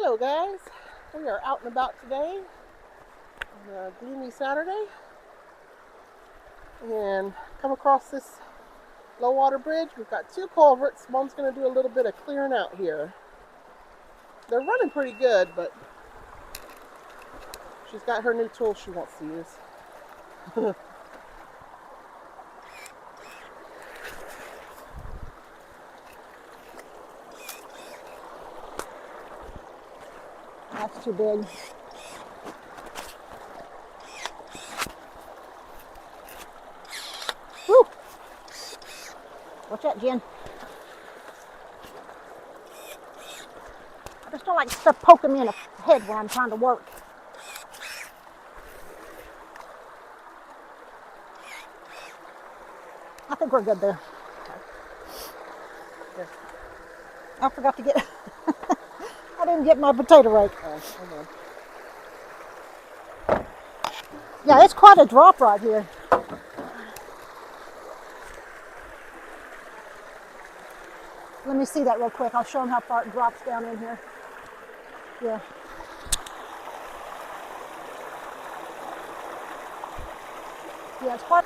Hello guys, we are out and about today on a gloomy Saturday and come across this low water bridge. We've got two culverts. Mom's going to do a little bit of clearing out here. They're running pretty good, but she's got her new tool she wants to use. That's too big. Woo! Watch out, Jen. I just don't like stuff poking me in the head when I'm trying to work. I think we're good there. Here. I forgot to get... I didn't get my potato rake. Hold on. Yeah, it's quite a drop right here. Let me see that real quick. I'll show them how far it drops down in here. Yeah. Yeah, it's quite...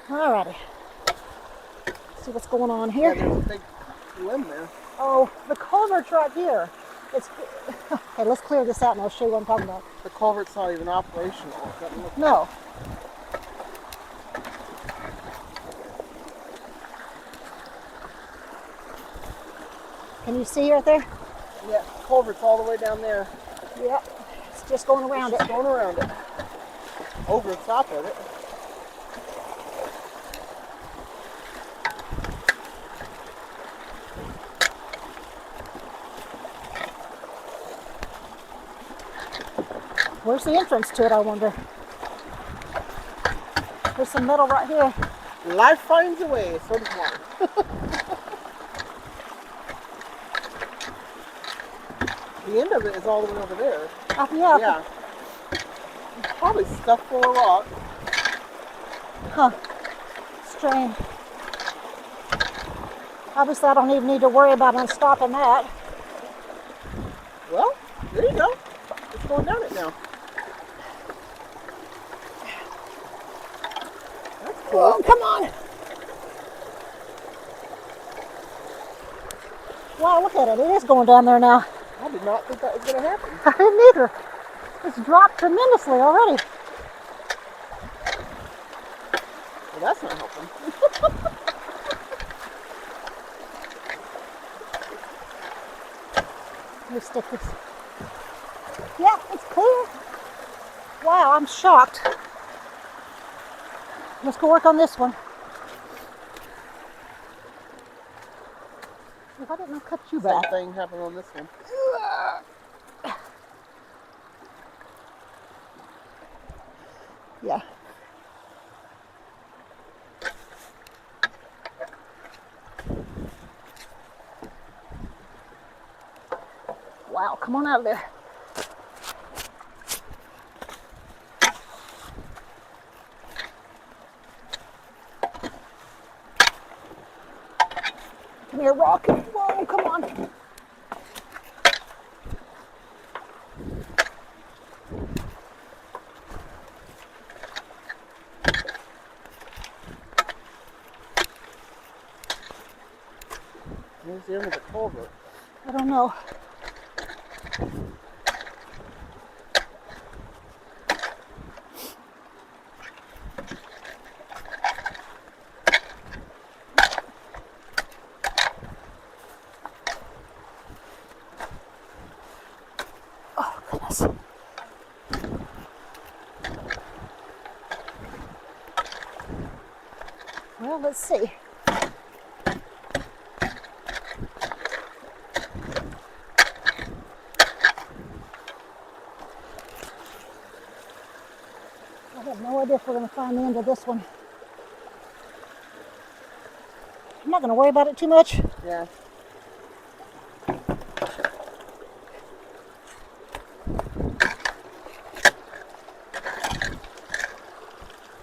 Alrighty. See what's going on here. Yeah, there's a big limb there. Oh, the culvert's right here. It's okay. Let's clear this out and I'll show you what I'm talking about. The culvert's not even operational. It doesn't look No. Can you see right there? Yeah, the culvert's all the way down there. Yeah. It's just going around It's it. going around it. Over the top of it. Where's the entrance to it, I wonder? There's some metal right here. Life finds a way, so does water. The end of it is all the way over there. Yeah. Yeah. It's probably stuffed full of rock. Huh. Strange. Obviously, I don't even need to worry about unstopping that. Well, there you go. It's going down it now. That's cool. Oh, come on. Wow, look at it. It is going down there now. I did not think that was going to happen. I didn't either. It's dropped tremendously already. Well, that's not helping. Let me stick this. Yeah, it's clear. Wow, I'm shocked. Let's go work on this one. Why didn't I cut you Same back? thing happened on this one. Yeah. Wow, come on out of there. Come here, Rock. Whoa, come on. Where's the end of the culvert? I don't know. Oh, goodness. Well, let's see. I have no idea if we're going to find the end of this one. I'm not going to worry about it too much. Yeah.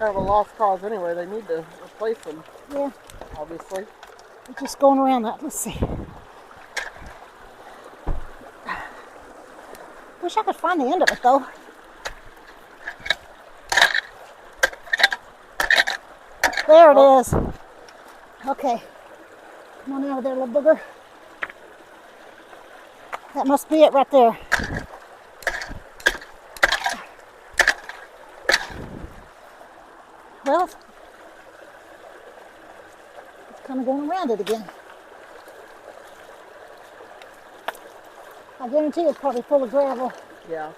kind of a lost cause anyway. They need to replace them, Yeah, obviously. we're just going around that. Let's see. Wish I could find the end of it though. There it is. Okay. Come on out of there, little booger. That must be it right there. Well, it's kind of going around it again. I guarantee it's probably full of gravel. Yeah.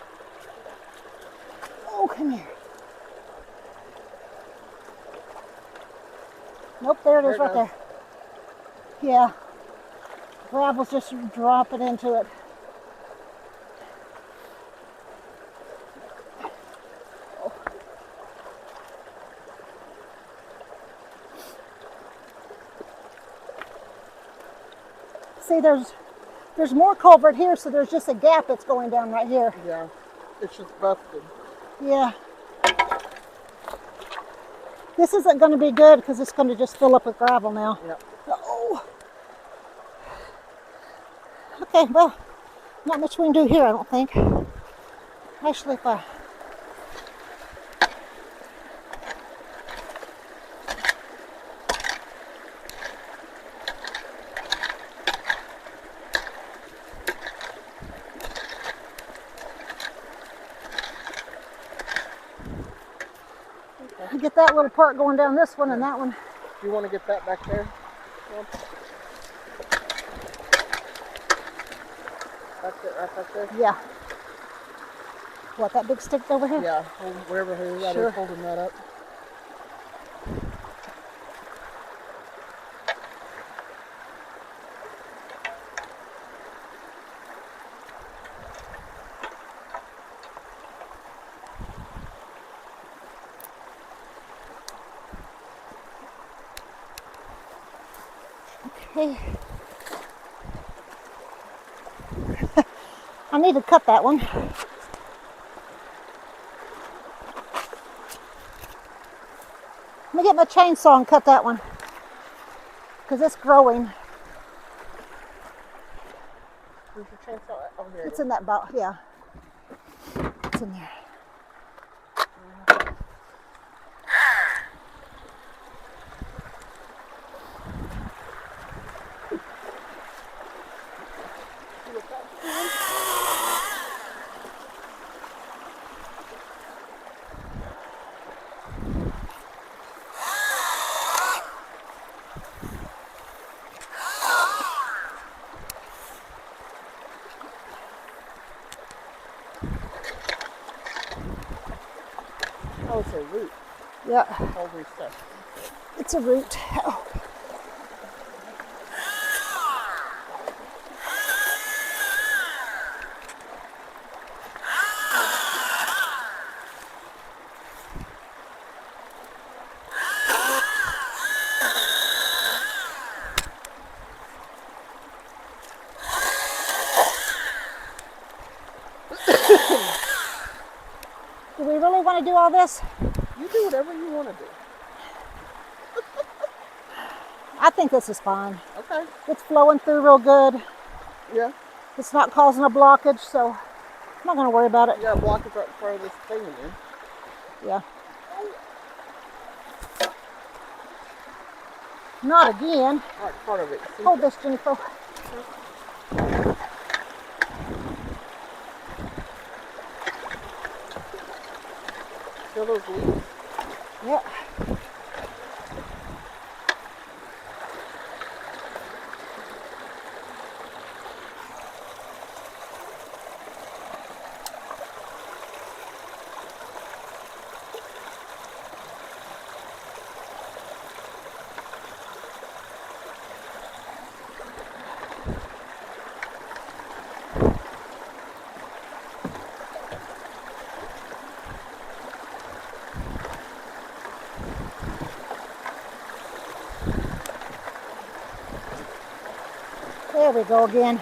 Oh, come here. Nope, there it is right there. Yeah. Gravel's just dropping into it. See, there's more culvert here, so there's just a gap that's going down right here. Yeah. It's just busted. Yeah. This isn't going to be good because it's going to just fill up with gravel now. Yep. Oh. Okay, well, not much we can do here, I don't think. Actually, if I... get that little part going down this one and that one. Do you want to get that back there? That's it, right back there? Yeah. What, that big stick over here? Yeah, wherever that Sure. is holding that up. Okay. I need to cut that one. Let me get my chainsaw and cut that one because it's growing. Where's your chainsaw at? Oh, here it It's is. in that box, yeah. It's in there. Oh, it's a root. Yeah, Holy stuff. it's a root. Oh. Do we really want to do all this? You do whatever you want to do. I think this is fine. Okay. It's flowing through real good. Yeah. It's not causing a blockage, so I'm not going to worry about it. You got a blockage right in front of this thing again. Yeah. Not again. Right in front of it. See? Hold this, Jennifer. Feel those leaves? Yeah. There we go again.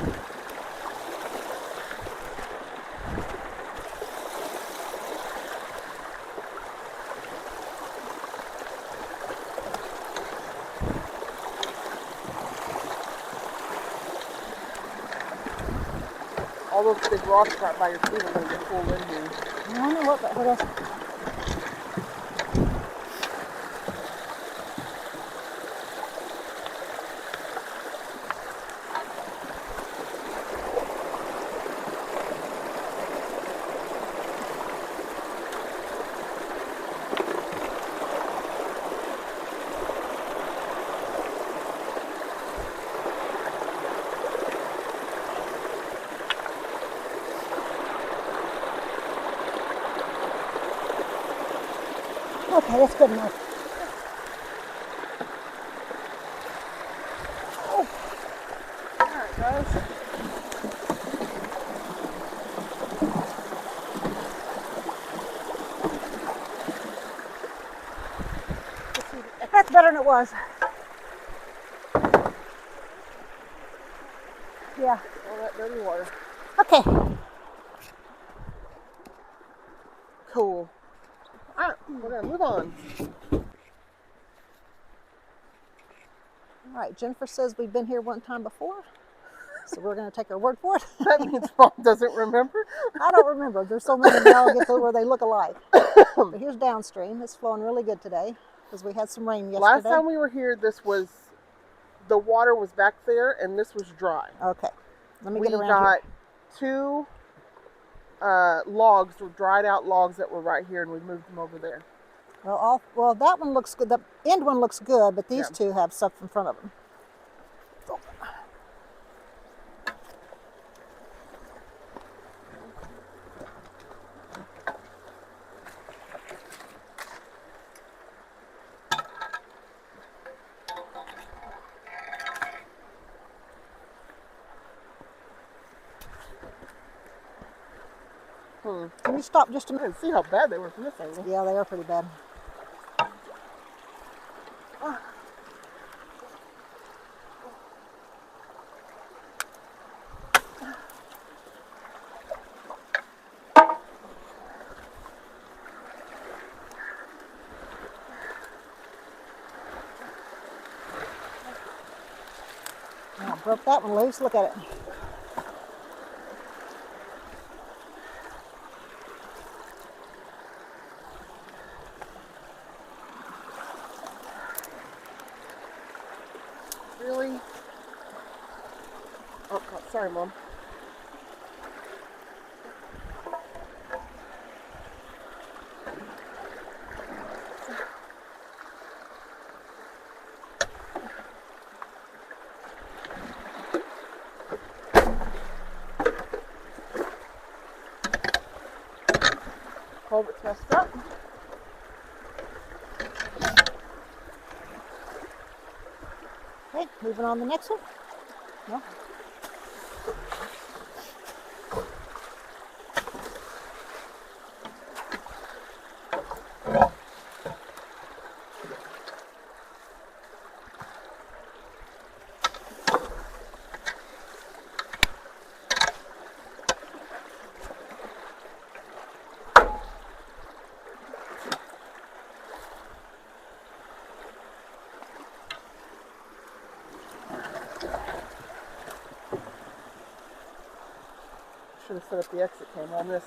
All those big rocks right by your feet are going to get pulled in here. I don't know what else. Okay, that's good enough. Oh. All right, guys. That's better than it was. Yeah. All that dirty water. Okay. Cool. All right, we're going to move on. All right, Jennifer says we've been here one time before, so we're going to take her word for it. That means Mom doesn't remember. I don't remember. There's so many now where they look alike. But here's downstream. It's flowing really good today because we had some rain yesterday. Last time we were here, the water was back there, and this was dry. Okay. Let me We get around got here. 2 logs, dried out logs that were right here, and we moved them over there. Well, that one looks good. The end one looks good, but these Yeah. two have stuff in front of them. Can you stop just a I minute? didn't see how bad they were from this angle. Yeah, they are pretty bad. I broke that one loose. Look at it. Really? Oh, God, sorry, Mom. Culvert's messed up. Okay, moving on to the next one. No? Should have set up the exit camera on this.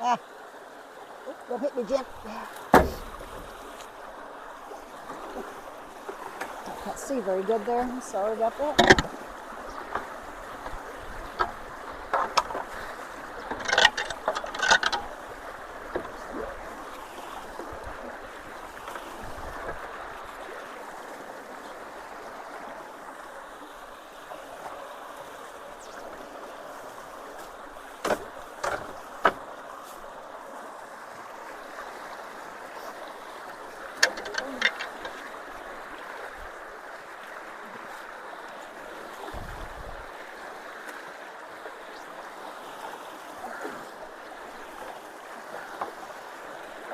Ah. Don't hit me, Jen. I can't see very good there. I'm sorry about that.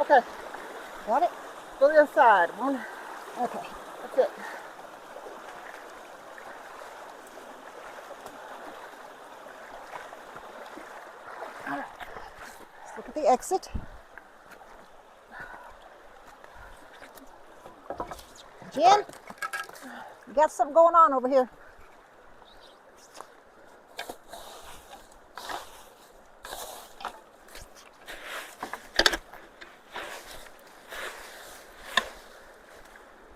Okay, Got it? go to the other side. One. Okay. That's it. Let's look at the exit. Jen, you got something going on over here.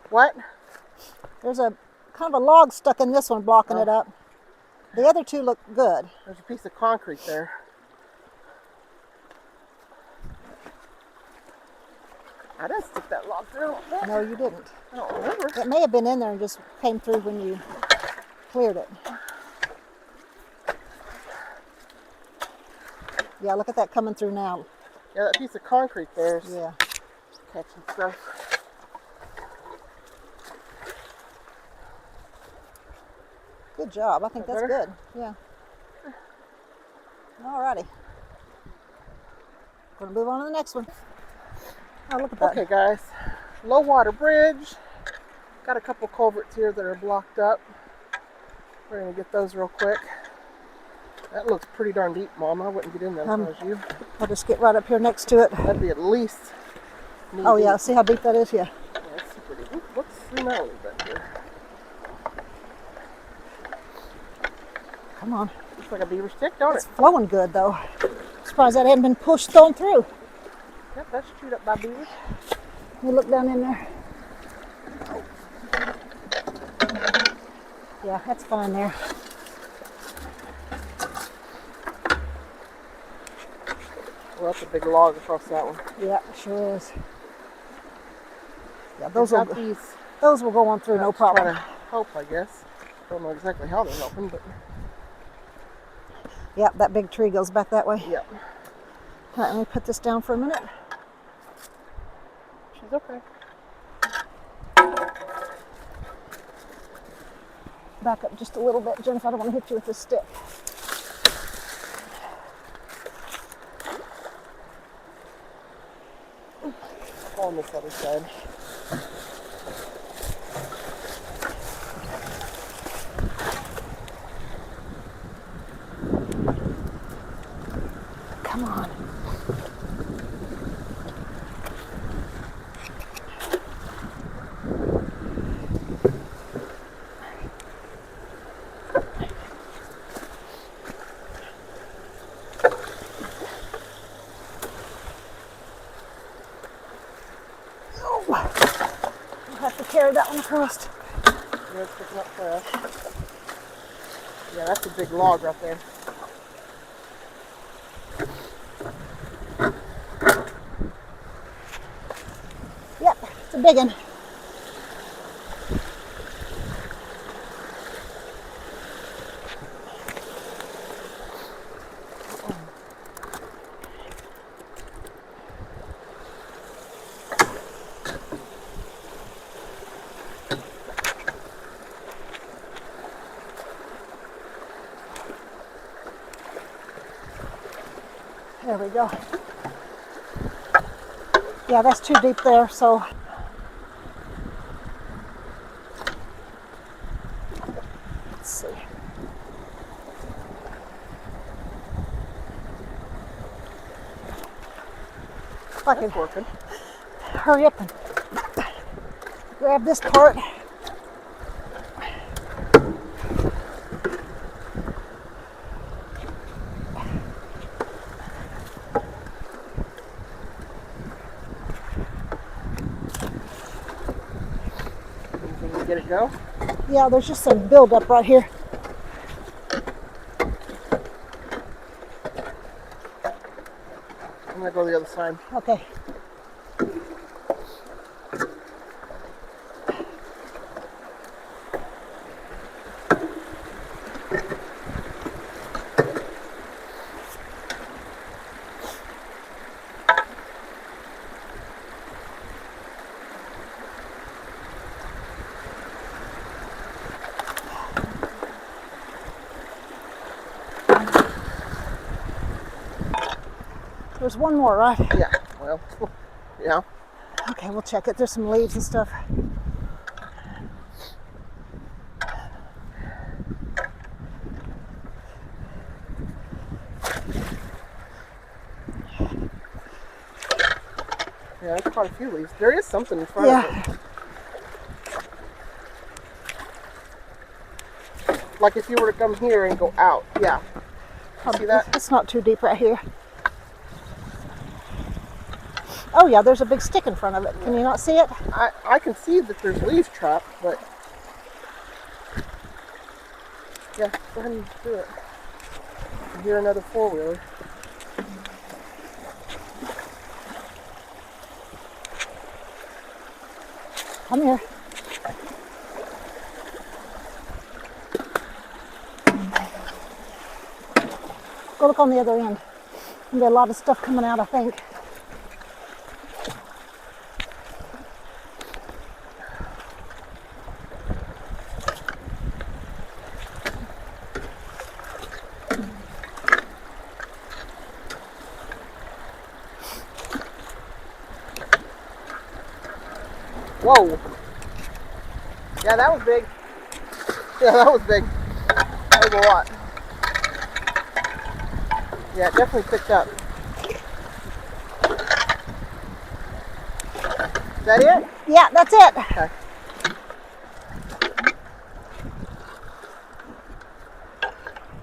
What? There's a kind of a log stuck in this one blocking it up. The other two look good. There's a piece of concrete there. I didn't stick that log through. No, you didn't. I don't remember. It may have been in there and just came through when you cleared it. Yeah, look at that coming through now. Yeah, that piece of concrete there's Yeah. catching stuff. Good job. I think That that's better? good. Yeah. Alrighty. Gonna move on to the next one. Oh, look at that. Okay, guys. Low water bridge. Got a couple culverts here that are blocked up. We're gonna get those real quick. That looks pretty darn deep, Mom. I wouldn't get in there if I was you. I'll just get right up here next to it. That'd be at least knee Oh yeah, deep. see how deep that is? Yeah. Yeah, that's super deep. Ooh, let's zoom out a little bit here. Come on. Looks like a beaver stick, don't It's it? flowing good though. Surprised that hadn't been pushed thrown through. Yep, that's chewed up by beavers. Let me look down in there. Yeah, that's fine there. Well, that's a big log across that one. Yeah, it sure is. Yeah, Those those got will these. go on through, no Trying problem. to help, I guess. Don't know exactly how they're helping, but Yeah, that big tree goes back that way. yeah, All right, let me put this down for a minute. she's okay. Back up just a little bit, Jennifer. I don't want to hit you with this stick. On this other side. Come on. I'll have to carry that one across. Yeah, it's picking up fast. Yeah, that's a big log right there. Yep, it's a big one. There we go. Yeah, that's too deep there, so let's see. If I can That's working. hurry up and grab this part. Can you get it go? Yeah, there's just some buildup right here. I'm gonna go the other side. Okay. There's one more, right? Yeah, well, yeah. Okay, we'll check it. There's some leaves and stuff. Yeah, there's quite a few leaves. There is something in front of it. Yeah. Like if you were to come here and go out. Yeah. See that? It's not too deep right here. Oh yeah, there's a big stick in front of it. Can you not see it? I can see that there's leaves trapped, but yeah, go ahead and do it. I hear another four-wheeler. Come here. Go look on the other end. There's a lot of stuff coming out, I think. Whoa. Yeah, that was big. Yeah, that was big. That was a lot. Yeah, it definitely picked up. Is that it? Yeah, that's it. Okay.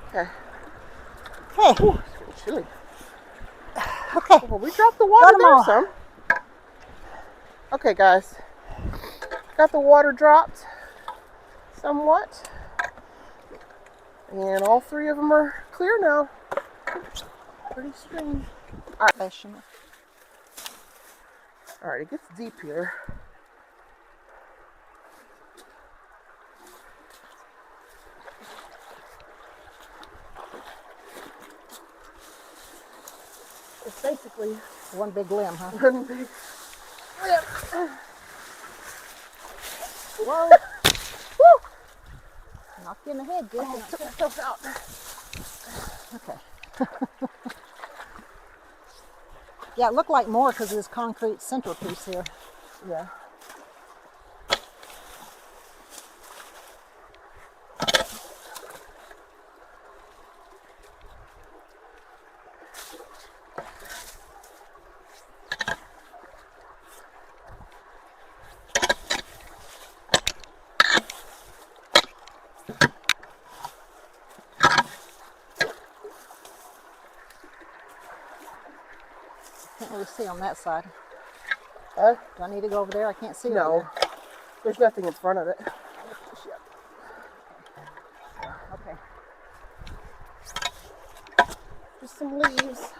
Okay. Okay. Ooh, it's getting chilly. Okay. Well, we dropped the water Got 'em there all. some. Okay, guys. Got the water dropped somewhat. And all three of them are clear now. Pretty strange. Professional. Alright, it gets deep here. It's basically One big limb, huh? one big lip. Whoa. Woo! Knock you in the head, Jim. I took myself out. Okay. Yeah, it looked like more because of this concrete centerpiece here. Yeah. Can't really see on that side. Huh? Do I need to go over there? I can't see No. over There's nothing in front of it. there. Okay. Just some leaves.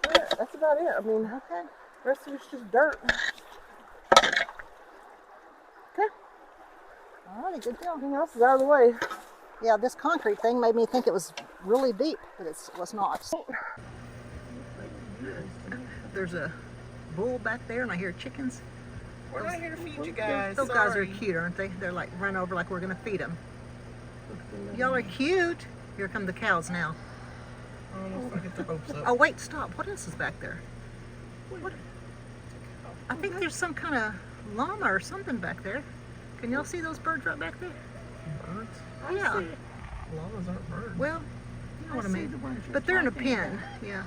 Yeah, that's about it. I mean, Okay. the rest of it's just dirt. Okay. Alrighty, good deal. Everything else is out of the way. Yeah, this concrete thing made me think it was really deep, but it was not. There's a bull back there, and I hear chickens. We're not here to feed you guys. Those guys are cute, aren't they? They're like run over like we're gonna feed them. Y'all are cute. Here come the cows now. I don't know if I get the hopes up. Oh wait, stop. What else is back there? What? I think there's some kind of llama or something back there. Can y'all see those birds right back there? Birds? Yeah. Llamas aren't birds. Well, you know what I mean. But they're in a pen. Yeah.